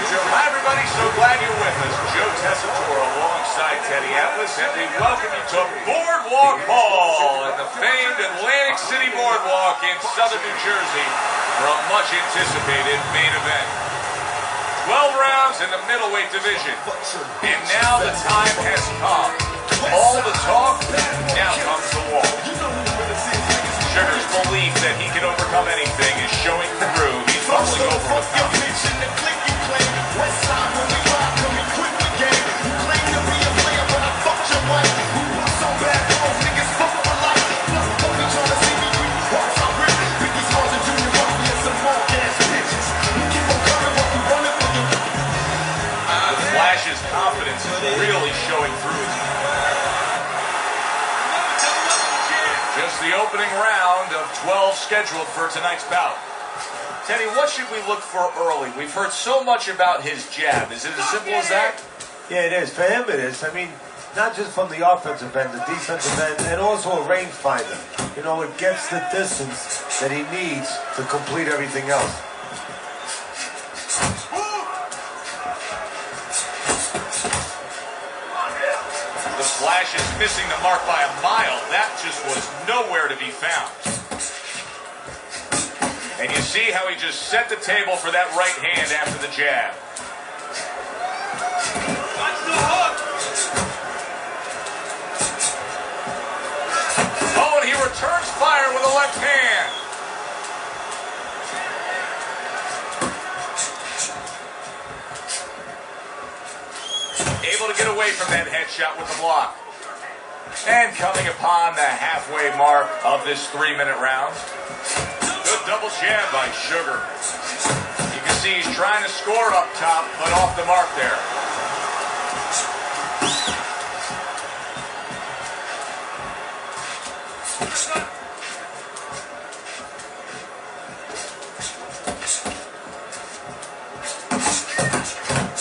Hi, everybody. So glad you're with us. Joe Tessitore alongside Teddy Atlas, and we welcome you to Boardwalk Hall in the famed Atlantic City Boardwalk in southern New Jersey for a much-anticipated main event. 12 rounds in the middleweight division. And now the time has come. All the talk, now comes the walk. Sugar's belief that he can overcome anything is showing through. He's bubbling over with confidence. Flash's confidence is really showing through. Just the opening round of 12 scheduled for tonight's bout. Teddy, what should we look for early? We've heard so much about his jab. Is it as simple as that? Yeah, it is. For him, it is. I mean, not just from the offensive end, the defensive end, and also a rangefinder. You know, it gets the distance that he needs to complete everything else. The Flash is missing the mark by a mile. That just was nowhere to be found. And you see how he just set the table for that right hand after the jab. Watch the hook! Oh, and he returns fire with a left hand. Able to get away from that headshot with the block. And coming upon the halfway mark of this 3-minute round. Good double jab by Sugar. You can see he's trying to score up top, but off the mark there.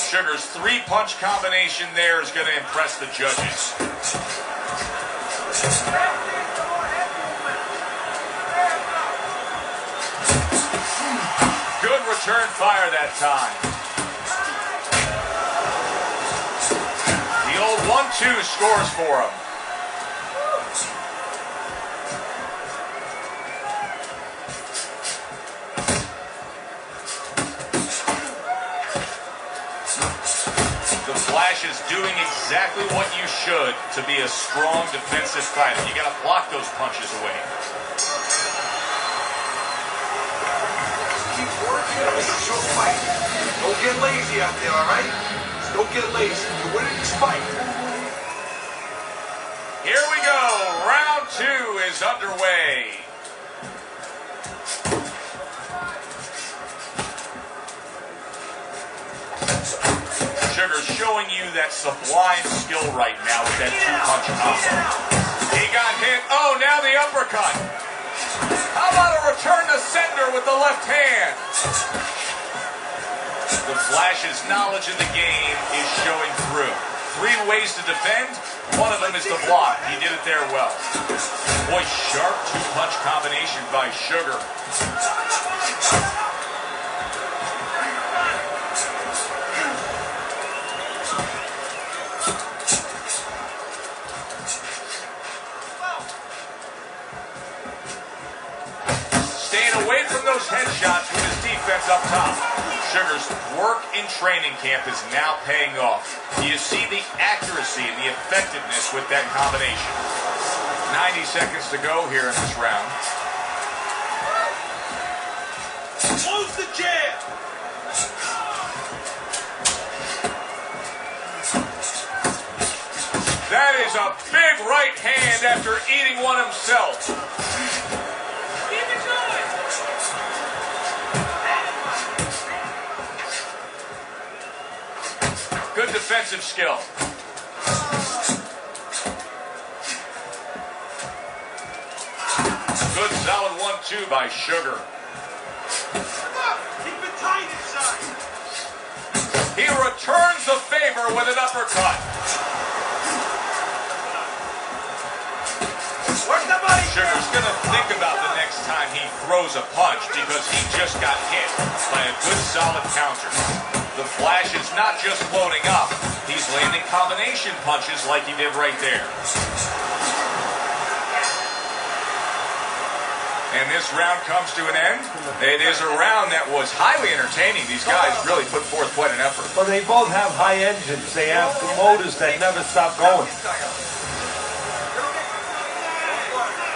Sugar's 3-punch combination there is going to impress the judges. Good return fire that time. The old 1-2 scores for him. The Flash is doing exactly what you should to be a strong defensive fighter. You got to block those punches away. Keep working. It's a short fight. Don't get lazy out there, all right? Don't get lazy. You're winning this fight. Here we go. Round 2 is underway. Sugar's showing you that sublime skill right now with that 2-punch combo. He got hit. Oh, now the uppercut. How about a return to sender with the left hand? The Flash's knowledge of the game is showing through. 3 ways to defend. One of them is to block. He did it there well. Boy, sharp 2-punch combination by Sugar. Staying away from those headshots with his defense up top. Sugar's work in training camp is now paying off. You see the accuracy and the effectiveness with that combination. 90 seconds to go here in this round. Close the jab. That is a big right hand after eating one himself. Good defensive skill. Good solid 1-2 by Sugar. Keep it tight inside. He returns the favor with an uppercut. Work the body. Sugar's going to think about the next time he throws a punch because he just got hit by a good solid counter. The Flash is not just loading up, he's landing combination punches like he did right there. And this round comes to an end. It is a round that was highly entertaining. These guys really put forth quite an effort. Well, they both have high engines. They have the motors that never stop going.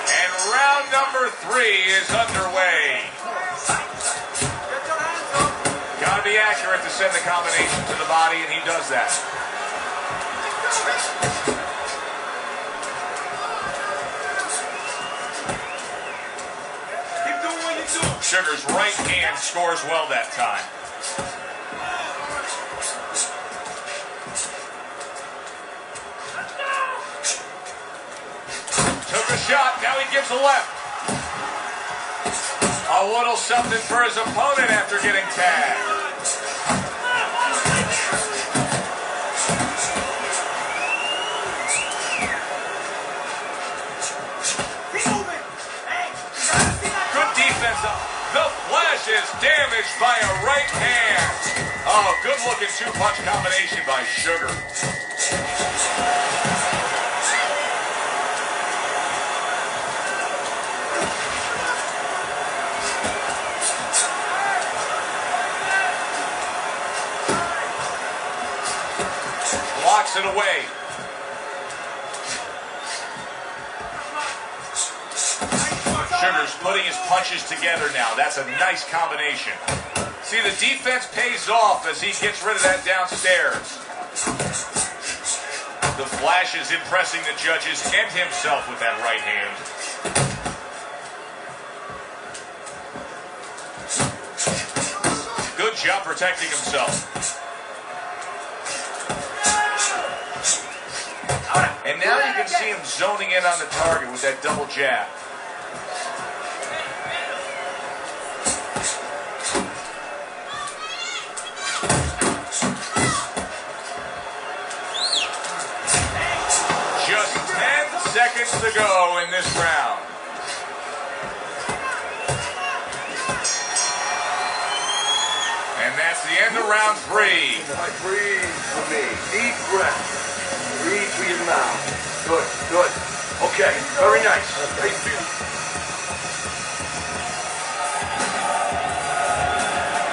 And round number 3 is underway. Gotta be accurate to send the combination to the body, and he does that. Keep doing what you do. Sugar's right hand scores well that time. Took a shot, now he gives a left. A little something for his opponent after getting tagged. Good defense. The Flash is damaged by a right hand. Oh, good looking 2-punch combination by Sugar. Blocks it away. Sugar's putting his punches together now. That's a nice combination. See, the defense pays off as he gets rid of that downstairs. The Flash is impressing the judges and himself with that right hand. Good job protecting himself. And now you can see him zoning in on the target with that double jab. Just 10 seconds to go in this round. And that's the end of round 3. Breathe for me. Deep breath. Breathe through your mouth. Good, good. Okay, very nice. Hey,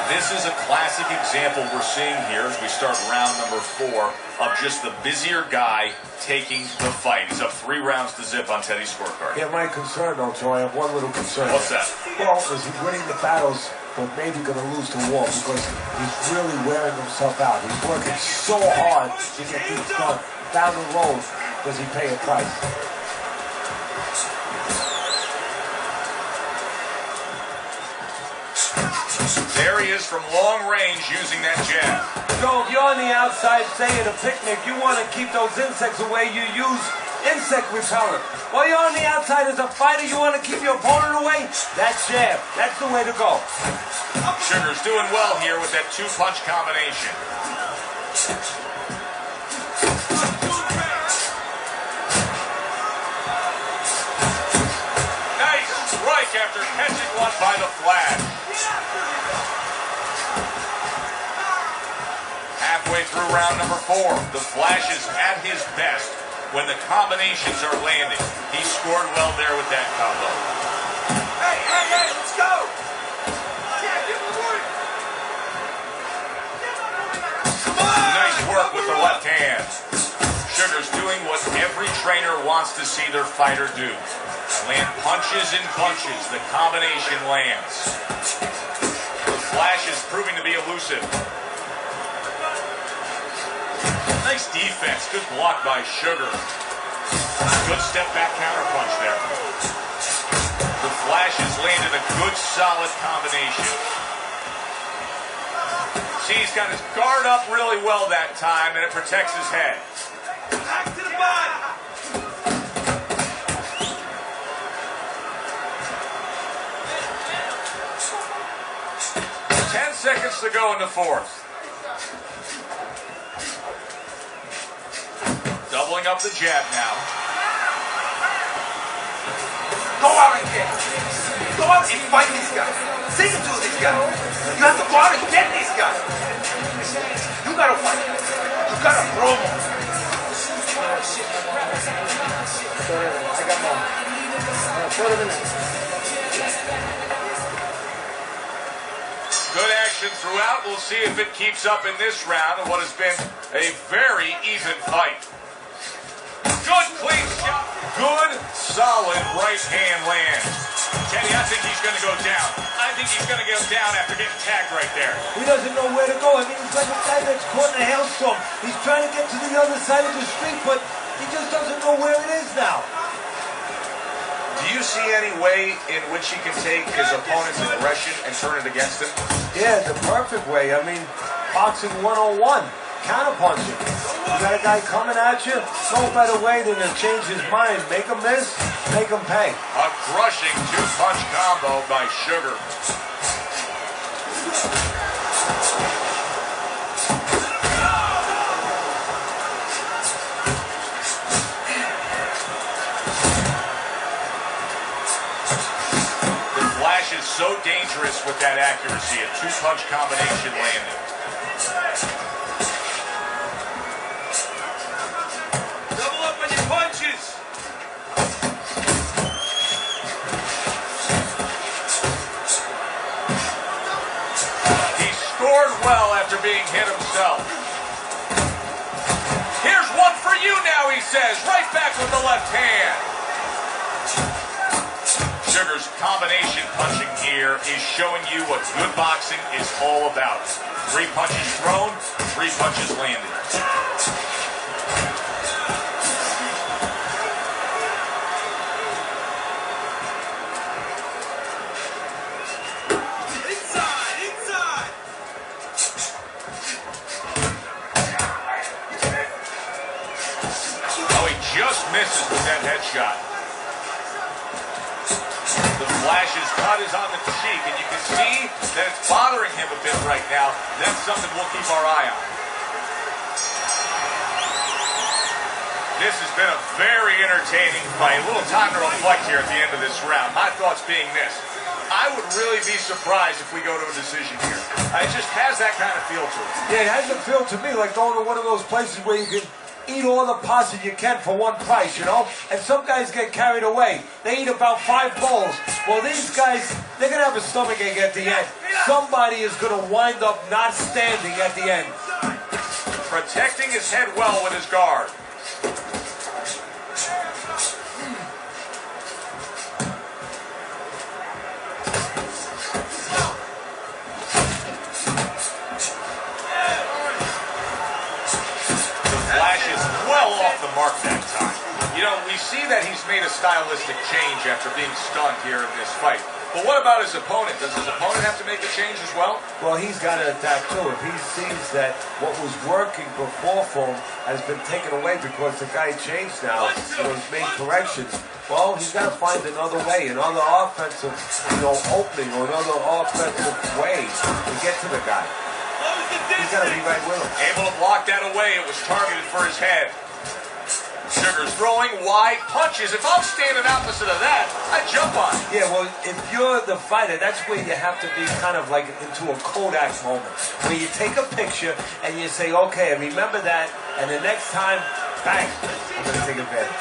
This is a classic example we're seeing here as we start round number 4 of just the busier guy taking the fight. He's up 3 rounds to zip on Teddy's scorecard. Yeah, my concern, though, Joe, I have one little concern. What's that? Well, is he winning the battles, but maybe going to lose the war because he's really wearing himself out. He's working so hard to get things done. Down the road, does he pay a price? There he is from long range using that jab. So if you're on the outside, say at a picnic, you want to keep those insects away, you use insect repellent. While you're on the outside as a fighter, you want to keep your opponent away, that jab. That's the way to go. Sugar's doing well here with that 2-punch combination. Nice strike after catching one by the Flash. Halfway through round number 4, the Flash is at his best when the combinations are landing. He scored well there with that combo. hey, let's go! Nice work with the left hand. Sugar's doing what every trainer wants to see their fighter do. Land punches and bunches. The combination lands. The Flash is proving to be elusive. Nice defense. Good block by Sugar. Good step back counter punch there. The Flash has landed a good solid combination. See, he's got his guard up really well that time, and it protects his head. Back to the body! 10 seconds to go in the 4th. Doubling up the jab now. Go out and get it. Go out and fight these guys. Sing to these guys. You have to go out and get these guys. You gotta fight. You gotta throw them. I got more. Throw them in there. Good action throughout. We'll see if it keeps up in this round in what has been a very even fight. Good clean shot. Good, solid right hand lands. Teddy, I think he's going to go down. I think he's going to go down after getting tagged right there. He doesn't know where to go. I mean, he's like a guy that's caught in a hailstorm. He's trying to get to the other side of the street, but he just doesn't know where it is now. Do you see any way in which he can take his opponent's aggression and turn it against him? Yeah, the perfect way. I mean, boxing 101, counterpunching. You got a guy coming at you, no better way than to change his mind. Make him miss, make him pay. A crushing two-punch combo by Sugar. Is so dangerous with that accuracy, a two-punch combination landed. Double up on your punches. He scored well after being hit himself. Here's one for you now, he says, right back with the left hand. Sugar's combination punching here is showing you what good boxing is all about. 3 punches thrown, 3 punches landed. Inside, inside. Oh, he just misses with that headshot. The flash's cut is on the cheek, and you can see that it's bothering him a bit right now. That's something we'll keep our eye on. This has been a very entertaining fight. A little time to reflect here at the end of this round. My thoughts being this. I would really be surprised if we go to a decision here. It just has that kind of feel to it. Yeah, it has a feel to me like going to one of those places where you can eat all the pasta you can for one price, you know? And some guys get carried away. They eat about 5 bowls. Well, these guys, they're going to have a stomachache at the end. Somebody is going to wind up not standing at the end. Protecting his head well with his guard. Off the mark that time. You know, we see that he's made a stylistic change after being stunned here in this fight. But what about his opponent? Does his opponent have to make a change as well? Well, he's got to adapt too. If he sees that what was working before for him has been taken away because the guy changed now, you know, he's made corrections, well, he's got to find another way, another offensive, opening or another offensive way to get to the guy. He's got to be right with him. Able to block that away. It was targeted for his head. Sugar's throwing wide punches. If I'm standing opposite of that, I jump on it. Yeah, well, if you're the fighter, that's where you have to be kind of like into a Kodak moment, where you take a picture and you say, okay, remember that, and the next time, bang, I'm going to take advantage.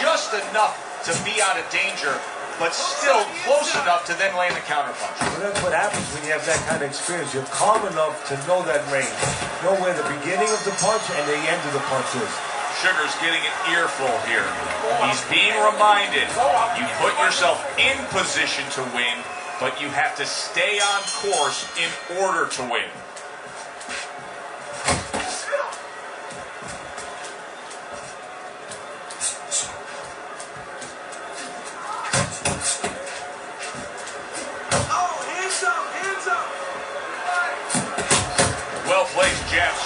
Just enough to be out of danger, but still close enough to then land a counterpunch. Well, that's what happens when you have that kind of experience. You're calm enough to know that range. Know where the beginning of the punch and the end of the punch is. Sugar's getting an earful here. He's being reminded, you put yourself in position to win, but you have to stay on course in order to win.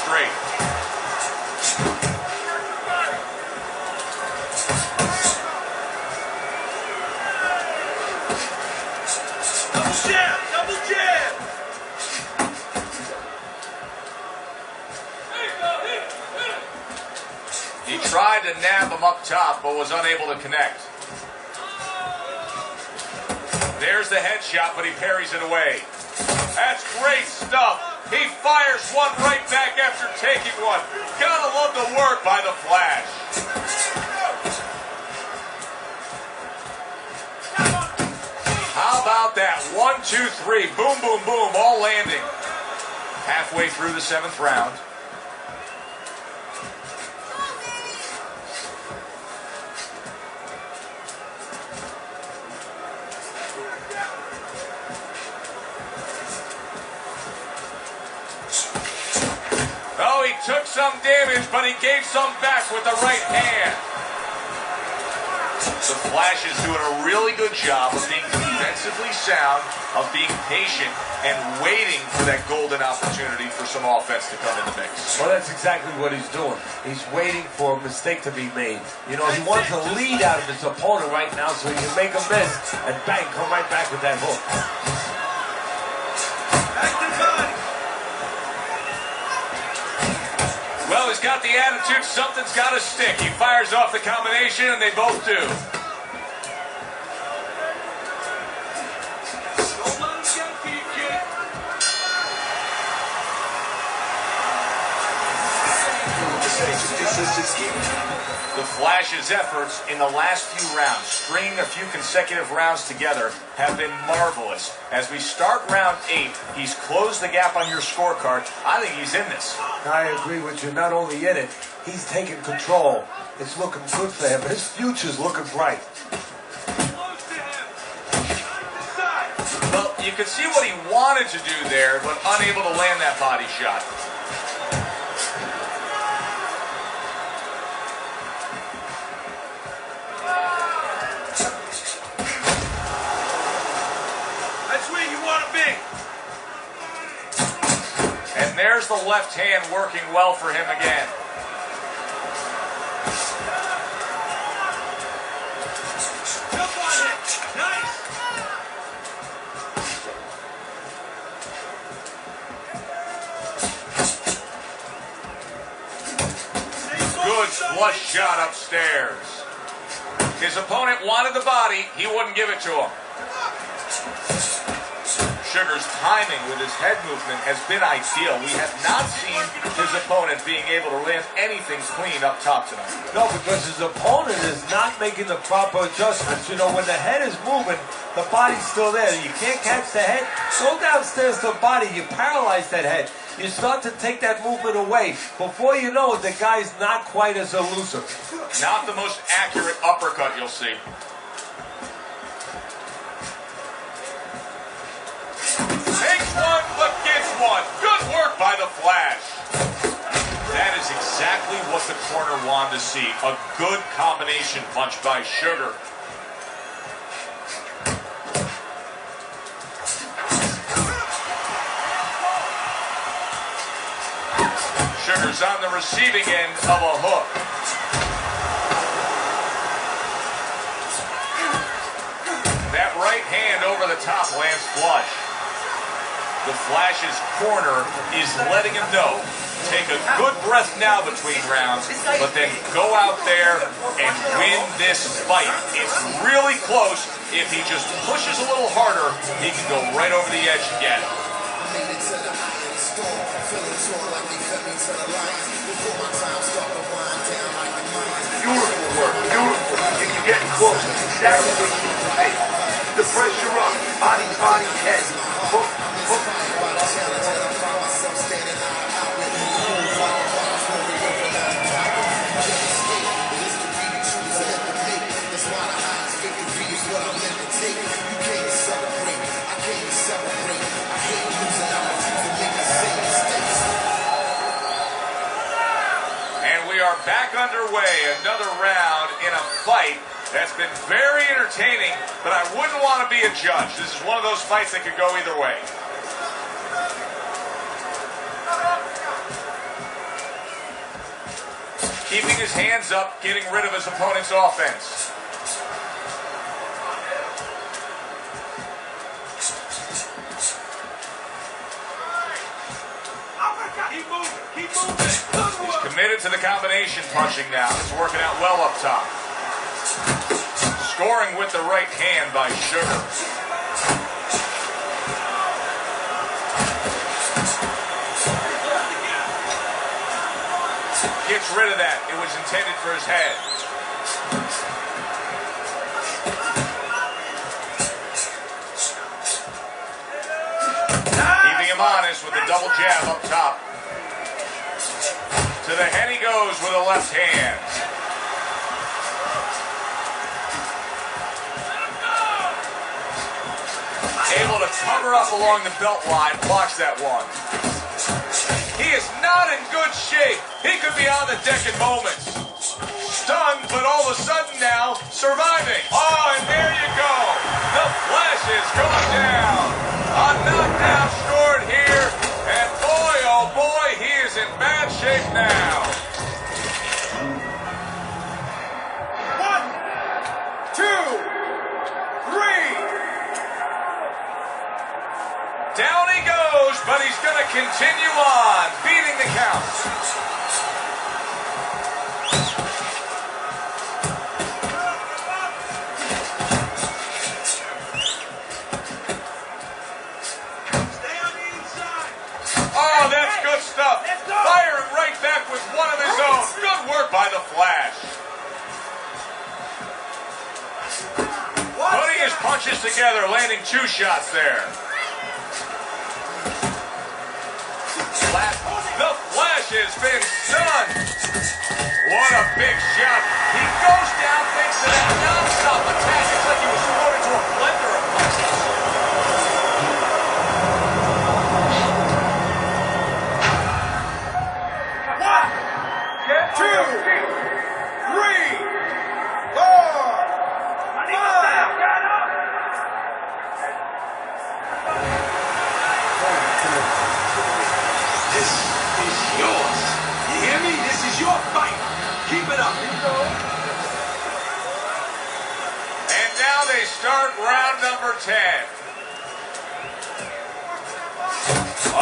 straight. Double jab, double jab. He tried to nab him up top, but was unable to connect. There's the headshot, but he parries it away. That's great stuff. He fires one right back after taking one. Gotta love the work by the Flash. How about that? 1, 2, 3. Boom, boom, boom. All landing. Halfway through the 7th round. Oh, he took some damage, but he gave some back with the right hand. The Flash is doing a really good job of being defensively sound, of being patient, and waiting for that golden opportunity for some offense to come in the mix. Well, that's exactly what he's doing. He's waiting for a mistake to be made. You know, he wants a lead out of his opponent right now so he can make a miss and bang, come right back with that hook. Well, he's got the attitude, something's got to stick. He fires off the combination, and they both do. The Flash's efforts in the last few rounds, stringing a few consecutive rounds together, have been marvelous. As we start round 8, he's closed the gap on your scorecard. I think he's in this. I agree with you. Not only in it, he's taking control. It's looking good for him. His future's looking bright. Well, you can see what he wanted to do there, but unable to land that body shot. And there's the left hand working well for him again. Good flush shot upstairs. His opponent wanted the body, he wouldn't give it to him. Sugar's timing with his head movement has been ideal. We have not seen his opponent being able to land anything clean up top tonight. No, because his opponent is not making the proper adjustments. You know, when the head is moving, the body's still there. You can't catch the head. Go downstairs to the body. You paralyze that head. You start to take that movement away. Before you know it, the guy's not quite as elusive. Not the most accurate uppercut you'll see. Takes one, but gets one. Good work by the Flash. That is exactly what the corner wanted to see. A good combination punch by Sugar. Sugar's on the receiving end of a hook. That right hand over the top lands flush. The Flash's corner is letting him know, take a good breath now between rounds, but then go out there and win this fight. It's really close. If he just pushes a little harder, he can go right over the edge again. Beautiful work, beautiful. You're getting close. Exactly what you need to make. The pressure up, body, head. Hook. We are back underway, another round in a fight that's been very entertaining, but I wouldn't want to be a judge. This is one of those fights that could go either way. keeping his hands up, getting rid of his opponent's offense. Keep moving. He's committed to the combination punching now. It's working out well up top. Scoring with the right hand by Sugar. Gets rid of that. It was intended for his head. Keeping him honest with a double jab up top. To the head he goes with a left hand. Able to cover up along the belt line, blocks that one. He is not in good shape. He could be on the deck in moments. Stunned, but all of a sudden now, surviving. Oh, and there you go. The Flash is going down. A knockdown scored here. And boy, oh boy, he is in bad shape now. 1, 2, 3. Down he goes, but he's going to continue on, beating the count. Stay on the inside. Oh, that's good stuff. Firing right back with one of his own. Good work by the Flash. Putting his punches together, landing 2 shots there. The Flash has been stunned. What a big shot. He goes down thanks to that non-stop attack. It's like he was thrown into a blender of punches. And now they start round number 10.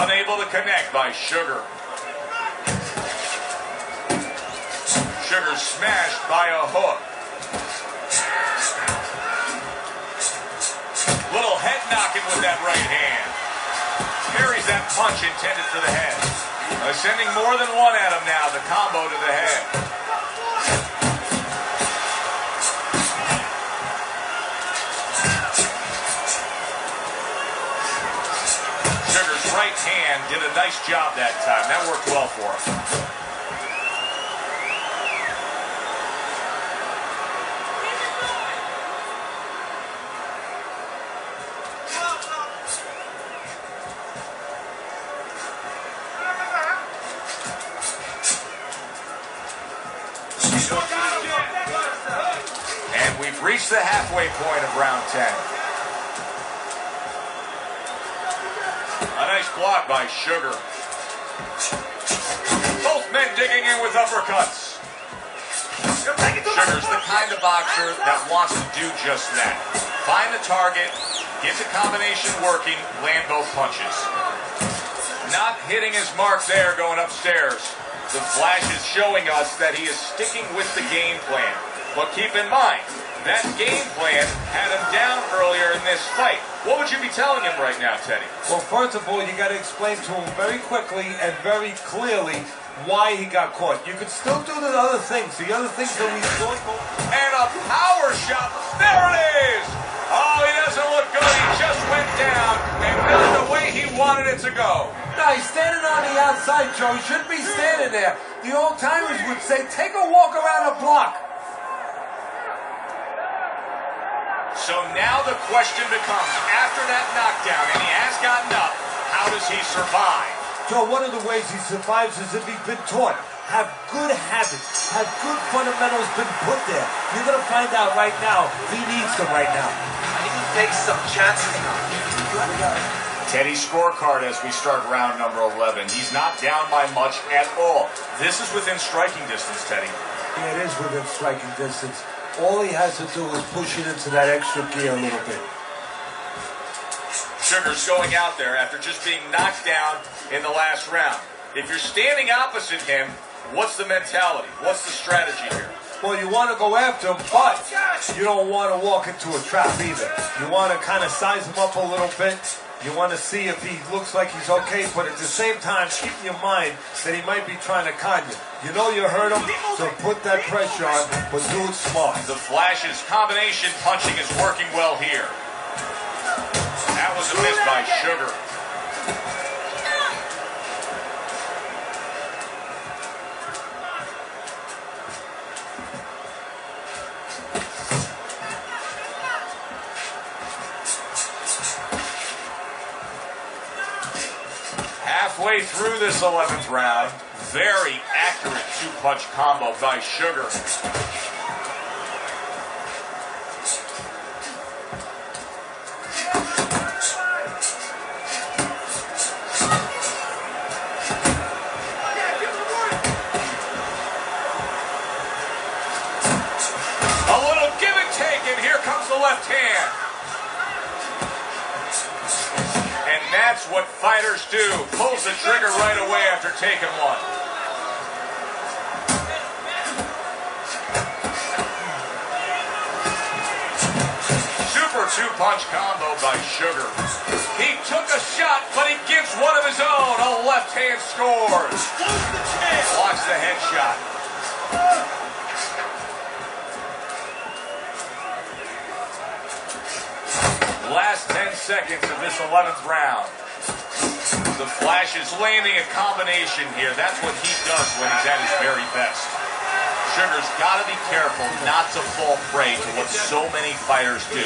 Unable to connect by Sugar. Sugar smashed by a hook. Little head knocking with that right hand. Carries that punch intended for the head. Sending more than one at him now, the combo to the head. Sugar's right hand did a nice job that time. That worked well for him. And we've reached the halfway point of round 10. A nice block by Sugar. Both men digging in with uppercuts. Sugar's the kind of boxer that wants to do just that. Find the target, get the combination working, land both punches. Not hitting his mark there going upstairs. The Flash is showing us that he is sticking with the game plan. But keep in mind, that game plan had him down earlier in this fight. What would you be telling him right now, Teddy? Well, first of all, you got to explain to him very quickly and very clearly why he got caught. You could still do the other things. The other things that we saw. And a power shot. There it is. Oh, he doesn't look good. He just went down and not the way he wanted it to go. No, he's standing on the outside, Joe. He shouldn't be standing there. The old timers would say, take a walk around the block. So now the question becomes, after that knockdown, and he has gotten up, how does he survive? Joe, one of the ways he survives is if he's been taught. Have good habits. Have good fundamentals been put there. You're going to find out right now he needs them right now. I need to take some chances now. Teddy's scorecard as we start round number 11. He's not down by much at all. This is within striking distance, Teddy. Yeah, it is within striking distance. All he has to do is push it into that extra gear a little bit. Sugar's going out there after just being knocked down in the last round. If you're standing opposite him, what's the mentality? What's the strategy here? Well, you want to go after him, but you don't want to walk into a trap either. You want to kind of size him up a little bit. You want to see if he looks like he's okay, but at the same time, keep in your mind that he might be trying to con you. You know you hurt him, so put that pressure on, but do it smart. The Flash's combination punching is working well here. That was a miss by Sugar. Halfway through this 11th round, very accurate two-punch combo by Sugar. A little give and take, and here comes the left hand. And that's what fighters do. Pulls the trigger right away after taking one. Super two-punch combo by Sugar. He took a shot, but he gives one of his own. A left hand scores. Blocks the headshot. Last 10 seconds of this 11th round. The Flash is landing a combination here. That's what he does when he's at his very best. Sugar's got to be careful not to fall prey to what so many fighters do.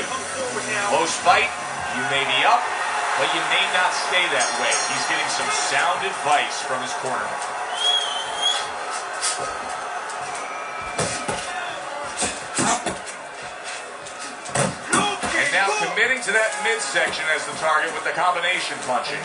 Close fight, you may be up, but you may not stay that way. He's getting some sound advice from his corner. Committing to that midsection as the target with the combination punching.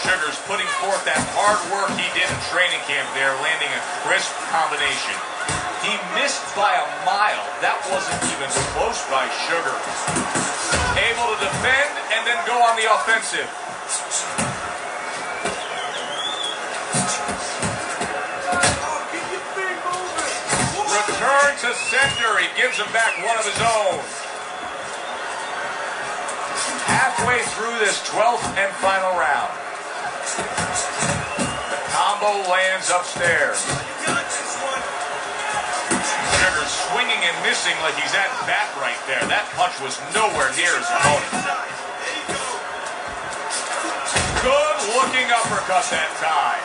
Sugar's putting forth that hard work he did in training camp there, landing a crisp combination. He missed by a mile. That wasn't even close by Sugar. Able to defend and then go on the offensive. Return to sender. He gives him back one of his own. Halfway through this 12th and final round. The combo lands upstairs. Swinging and missing like he's at bat right there. That punch was nowhere near his opponent. Good looking uppercut that time.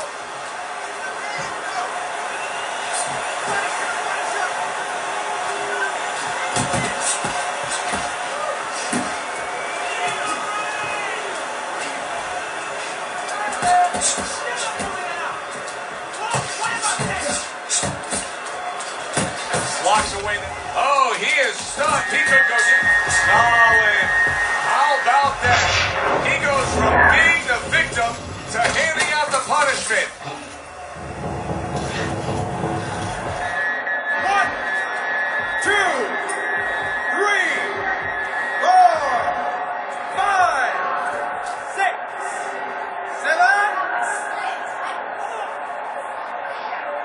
Blocks away. Oh, he is stunned. He goes in. Solid. How about that? He goes from being the victim to handing out the punishment. 1, 2, 3, 4, 5, 6, 7.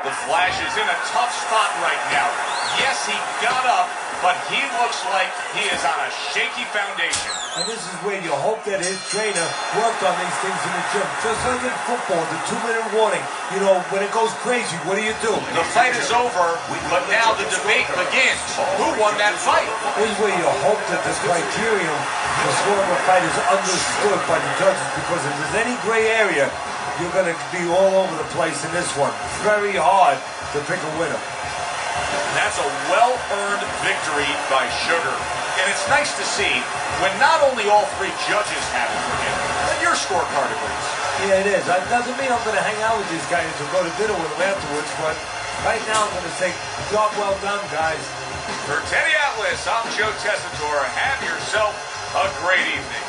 The Flash is in a tough spot right now. Yes, he got up, but he looks like he is on a shaky foundation. And this is where you hope that his trainer worked on these things in the gym. Just like in football, the 2-minute warning. You know, when it goes crazy, what do you do? The fight is over, but now the debate begins. Who won that fight? This is where you hope that the criterion for scoring a fight is understood by the judges, because if there's any gray area, you're going to be all over the place in this one. Very hard to pick a winner. That's a well-earned victory by Sugar. And it's nice to see when not only all three judges have it for him, but your scorecard agrees. Yeah, it is. That doesn't mean I'm going to hang out with these guys or go to dinner with them afterwards, but right now I'm going to say, job well done, guys. For Teddy Atlas, I'm Joe Tessitore. Have yourself a great evening.